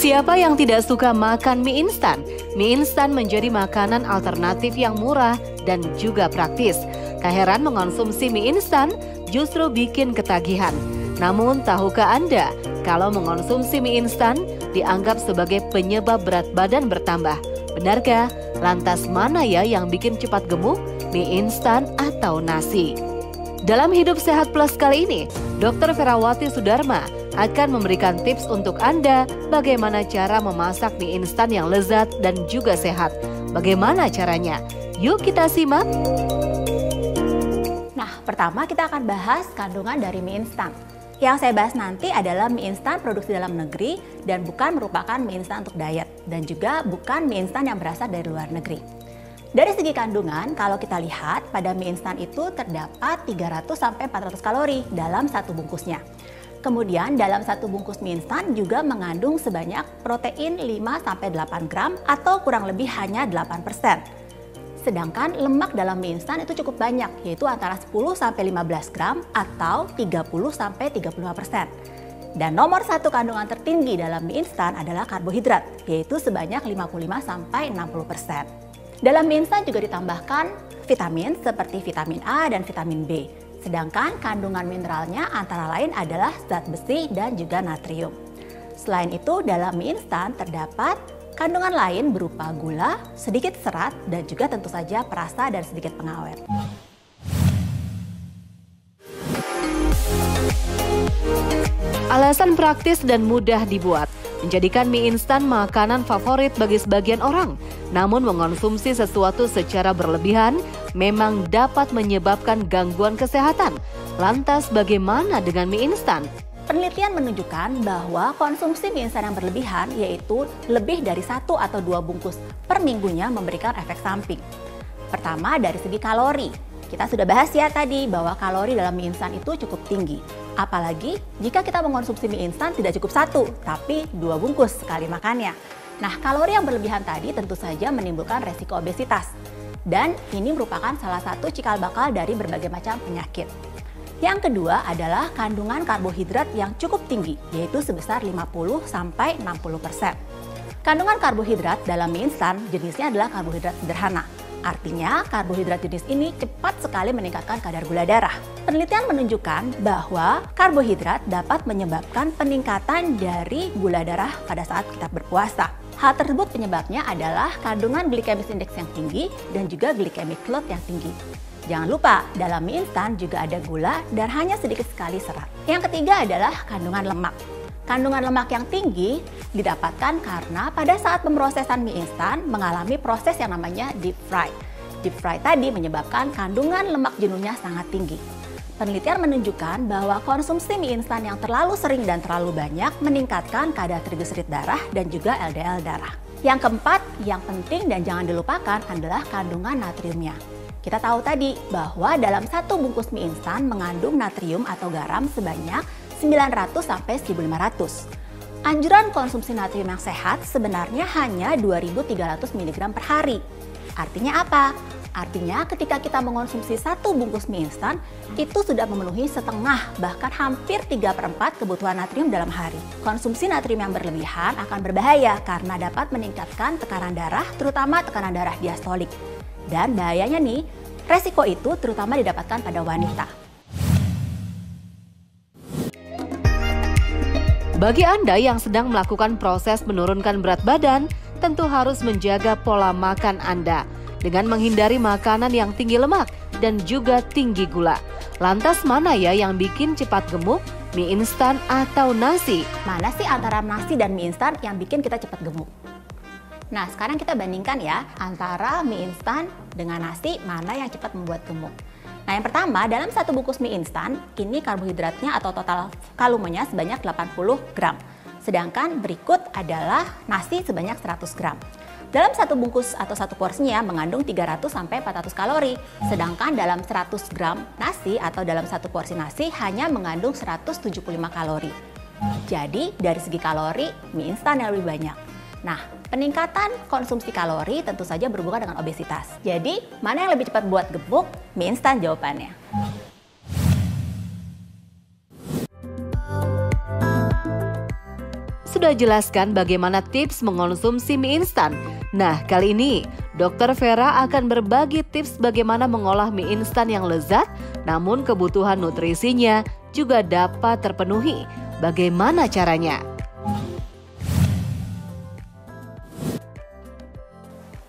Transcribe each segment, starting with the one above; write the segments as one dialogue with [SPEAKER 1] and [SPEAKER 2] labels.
[SPEAKER 1] Siapa yang tidak suka makan mie instan? Mie instan menjadi makanan alternatif yang murah dan juga praktis. Tak heran mengonsumsi mie instan justru bikin ketagihan. Namun tahukah Anda kalau mengonsumsi mie instan dianggap sebagai penyebab berat badan bertambah? Benarkah? Lantas mana ya yang bikin cepat gemuk? Mie instan atau nasi? Dalam Hidup Sehat Plus kali ini, Dr. Ferawati Sudarma akan memberikan tips untuk Anda bagaimana cara memasak mie instan yang lezat dan juga sehat. Bagaimana caranya? Yuk kita simak.
[SPEAKER 2] Nah, pertama kita akan bahas kandungan dari mie instan. Yang saya bahas nanti adalah mie instan produksi dalam negeri dan bukan merupakan mie instan untuk diet dan juga bukan mie instan yang berasal dari luar negeri. Dari segi kandungan, kalau kita lihat pada mie instan itu terdapat 300-400 kalori dalam satu bungkusnya. Kemudian dalam satu bungkus mie instan juga mengandung sebanyak protein 5-8 gram atau kurang lebih hanya 8%. Sedangkan lemak dalam mie instan itu cukup banyak, yaitu antara 10-15 gram atau 30-35%. Dan nomor satu kandungan tertinggi dalam mie instan adalah karbohidrat, yaitu sebanyak 55-60%. Dalam mie instan juga ditambahkan vitamin seperti vitamin A dan vitamin B. Sedangkan kandungan mineralnya antara lain adalah zat besi dan juga natrium. Selain itu, dalam mie instan terdapat kandungan lain berupa gula, sedikit serat, dan juga tentu saja perasa dan sedikit pengawet.
[SPEAKER 1] Alasan praktis dan mudah dibuat menjadikan mie instan makanan favorit bagi sebagian orang. Namun mengonsumsi sesuatu secara berlebihan memang dapat menyebabkan gangguan kesehatan. Lantas bagaimana dengan mie instan?
[SPEAKER 2] Penelitian menunjukkan bahwa konsumsi mie instan yang berlebihan, yaitu lebih dari 1 atau 2 bungkus per minggunya, memberikan efek samping. Pertama, dari segi kalori. Kita sudah bahas ya tadi bahwa kalori dalam mie instan itu cukup tinggi. Apalagi jika kita mengonsumsi mie instan tidak cukup 1, tapi 2 bungkus sekali makannya. Nah, kalori yang berlebihan tadi tentu saja menimbulkan resiko obesitas. Dan ini merupakan salah satu cikal bakal dari berbagai macam penyakit. Yang kedua adalah kandungan karbohidrat yang cukup tinggi, yaitu sebesar 50-60%. Kandungan karbohidrat dalam mie instan jenisnya adalah karbohidrat sederhana. Artinya, karbohidrat jenis ini cepat sekali meningkatkan kadar gula darah. Penelitian menunjukkan bahwa karbohidrat dapat menyebabkan peningkatan dari gula darah pada saat kita berpuasa. Hal tersebut penyebabnya adalah kandungan glycemic index yang tinggi dan juga glycemic load yang tinggi. Jangan lupa, dalam mie instan juga ada gula dan hanya sedikit sekali serat. Yang ketiga adalah kandungan lemak. Kandungan lemak yang tinggi didapatkan karena pada saat pemrosesan mie instan mengalami proses yang namanya deep fry. Deep fry tadi menyebabkan kandungan lemak jenuhnya sangat tinggi. Penelitian menunjukkan bahwa konsumsi mie instan yang terlalu sering dan terlalu banyak meningkatkan kadar trigliserid darah dan juga LDL darah. Yang keempat, yang penting dan jangan dilupakan adalah kandungan natriumnya. Kita tahu tadi bahwa dalam satu bungkus mie instan mengandung natrium atau garam sebanyak 900-1500. Anjuran konsumsi natrium yang sehat sebenarnya hanya 2300 mg per hari. Artinya apa? Artinya ketika kita mengonsumsi satu bungkus mie instan, itu sudah memenuhi setengah bahkan hampir 3/4 kebutuhan natrium dalam hari. Konsumsi natrium yang berlebihan akan berbahaya karena dapat meningkatkan tekanan darah, terutama tekanan darah diastolik. Dan bahayanya nih, resiko itu terutama didapatkan pada wanita.
[SPEAKER 1] Bagi Anda yang sedang melakukan proses menurunkan berat badan, tentu harus menjaga pola makan Anda dengan menghindari makanan yang tinggi lemak dan juga tinggi gula. Lantas mana ya yang bikin cepat gemuk? Mie instan atau nasi?
[SPEAKER 2] Mana sih antara nasi dan mie instan yang bikin kita cepat gemuk? Nah, sekarang kita bandingkan ya antara mie instan dengan nasi, mana yang cepat membuat gemuk. Nah, yang pertama, dalam satu bungkus mie instan, ini karbohidratnya atau total kalumenya sebanyak 80 gram. Sedangkan berikut adalah nasi sebanyak 100 gram. Dalam satu bungkus atau satu porsinya mengandung 300-400 kalori. Sedangkan dalam 100 gram nasi atau dalam satu porsi nasi hanya mengandung 175 kalori. Jadi, dari segi kalori, mie instan yang lebih banyak. Nah, peningkatan konsumsi kalori tentu saja berhubungan dengan obesitas. Jadi, mana yang lebih cepat buat gemuk? Mie instan jawabannya.
[SPEAKER 1] sudah jelaskan bagaimana tips mengonsumsi mie instan. Nah, kali ini Dr. Vera akan berbagi tips bagaimana mengolah mie instan yang lezat, namun kebutuhan nutrisinya juga dapat terpenuhi. Bagaimana caranya?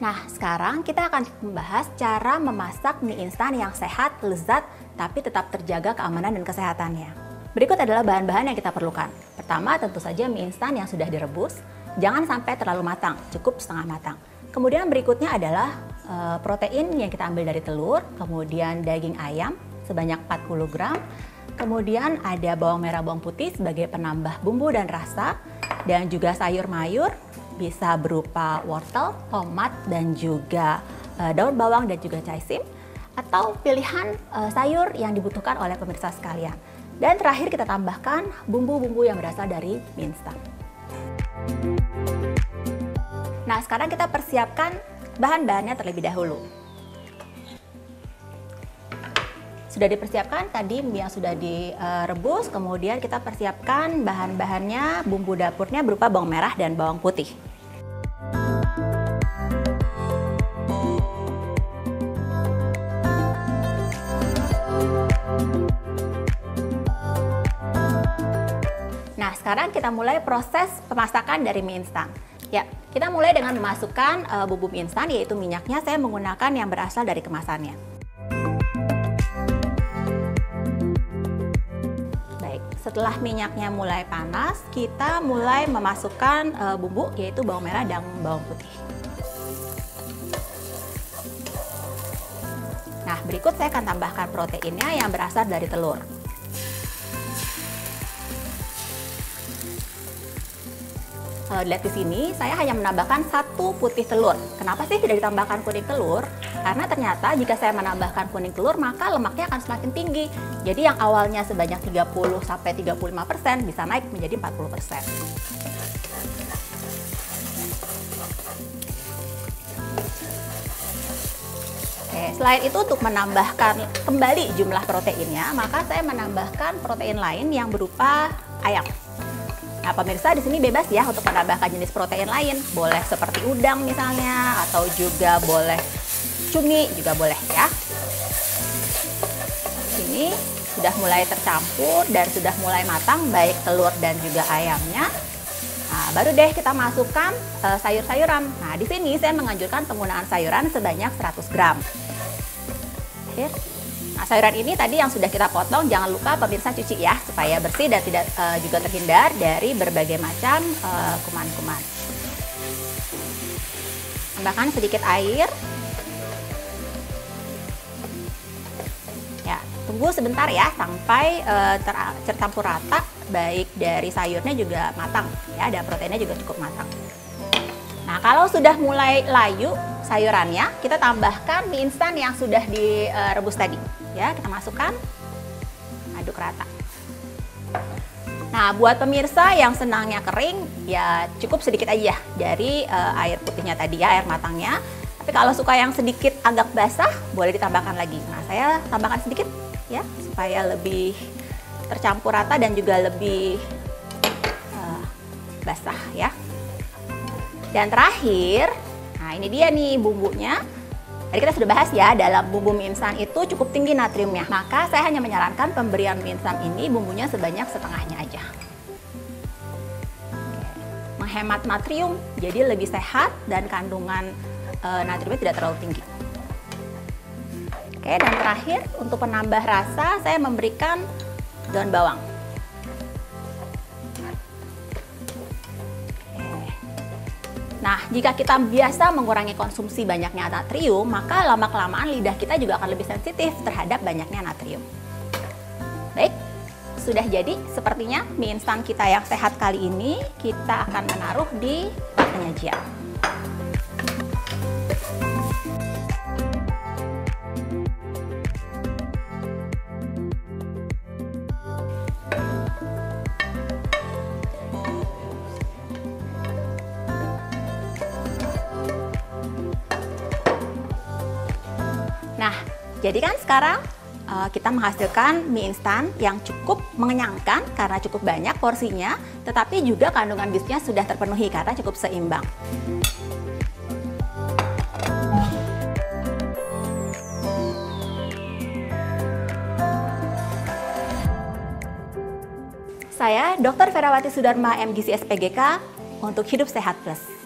[SPEAKER 2] Nah, sekarang kita akan membahas cara memasak mie instan yang sehat, lezat, tapi tetap terjaga keamanan dan kesehatannya. Berikut adalah bahan-bahan yang kita perlukan. Pertama, tentu saja mie instan yang sudah direbus. Jangan sampai terlalu matang, cukup setengah matang. Kemudian berikutnya adalah protein yang kita ambil dari telur, kemudian daging ayam sebanyak 40 gram, kemudian ada bawang merah, bawang putih sebagai penambah bumbu dan rasa, dan juga sayur mayur, bisa berupa wortel, tomat, dan juga daun bawang dan juga caisim, atau pilihan sayur yang dibutuhkan oleh pemirsa sekalian. Dan terakhir kita tambahkan bumbu-bumbu yang berasal dari mie instan. Nah, sekarang kita persiapkan bahan-bahannya terlebih dahulu. Sudah dipersiapkan tadi mie yang sudah direbus, kemudian kita persiapkan bahan-bahannya, bumbu dapurnya berupa bawang merah dan bawang putih. Nah, sekarang kita mulai proses pemasakan dari mie instan. Ya, kita mulai dengan memasukkan bumbu mie instan, yaitu minyaknya. Saya menggunakan yang berasal dari kemasannya. Baik, setelah minyaknya mulai panas, kita mulai memasukkan bumbu, yaitu bawang merah dan bawang putih. Nah, berikut saya akan tambahkan proteinnya yang berasal dari telur. Kalau dilihat di sini, saya hanya menambahkan 1 putih telur. Kenapa sih tidak ditambahkan kuning telur? Karena ternyata jika saya menambahkan kuning telur, maka lemaknya akan semakin tinggi. Jadi yang awalnya sebanyak 30-35% bisa naik menjadi 40%. Oke, selain itu untuk menambahkan kembali jumlah proteinnya, maka saya menambahkan protein lain yang berupa ayam. Nah, pemirsa di sini bebas ya untuk menambahkan jenis protein lain. Boleh seperti udang misalnya, atau juga boleh cumi juga boleh ya. Ini sudah mulai tercampur dan sudah mulai matang baik telur dan juga ayamnya. Nah, baru deh kita masukkan sayur-sayuran. Nah, di sini saya menganjurkan penggunaan sayuran sebanyak 100 gram. Nah, sayuran ini tadi yang sudah kita potong, jangan lupa pemirsa cuci ya, supaya bersih dan tidak juga terhindar dari berbagai macam kuman-kuman. Tambahkan sedikit air. Ya, tunggu sebentar ya sampai tercampur rata, baik dari sayurnya juga matang ya, dan proteinnya juga cukup matang. Nah, kalau sudah mulai layu sayurannya, kita tambahkan mie instan yang sudah direbus tadi. Ya, kita masukkan, aduk rata. Nah, buat pemirsa yang senangnya kering, ya cukup sedikit aja dari air putihnya tadi ya, air matangnya. Tapi kalau suka yang sedikit agak basah, boleh ditambahkan lagi. Nah, saya tambahkan sedikit ya, supaya lebih tercampur rata dan juga lebih basah ya. Dan terakhir, nah ini dia nih bumbunya. Tadi kita sudah bahas ya, dalam bumbu mie instan itu cukup tinggi natriumnya. Maka saya hanya menyarankan pemberian mie instan ini bumbunya sebanyak setengahnya aja. Menghemat natrium, jadi lebih sehat dan kandungan natriumnya tidak terlalu tinggi. Oke, dan terakhir untuk penambah rasa saya memberikan daun bawang. Nah, jika kita biasa mengurangi konsumsi banyaknya natrium, maka lama-kelamaan lidah kita juga akan lebih sensitif terhadap banyaknya natrium. Baik, sudah jadi sepertinya mie instan kita yang sehat kali ini kita akan menaruh di penyajian. Nah, jadi kan sekarang kita menghasilkan mie instan yang cukup mengenyangkan karena cukup banyak porsinya, tetapi juga kandungan gizinya sudah terpenuhi karena cukup seimbang. Saya Dr. Ferawati Sudarma, MGisi SPGK, untuk Hidup Sehat Plus.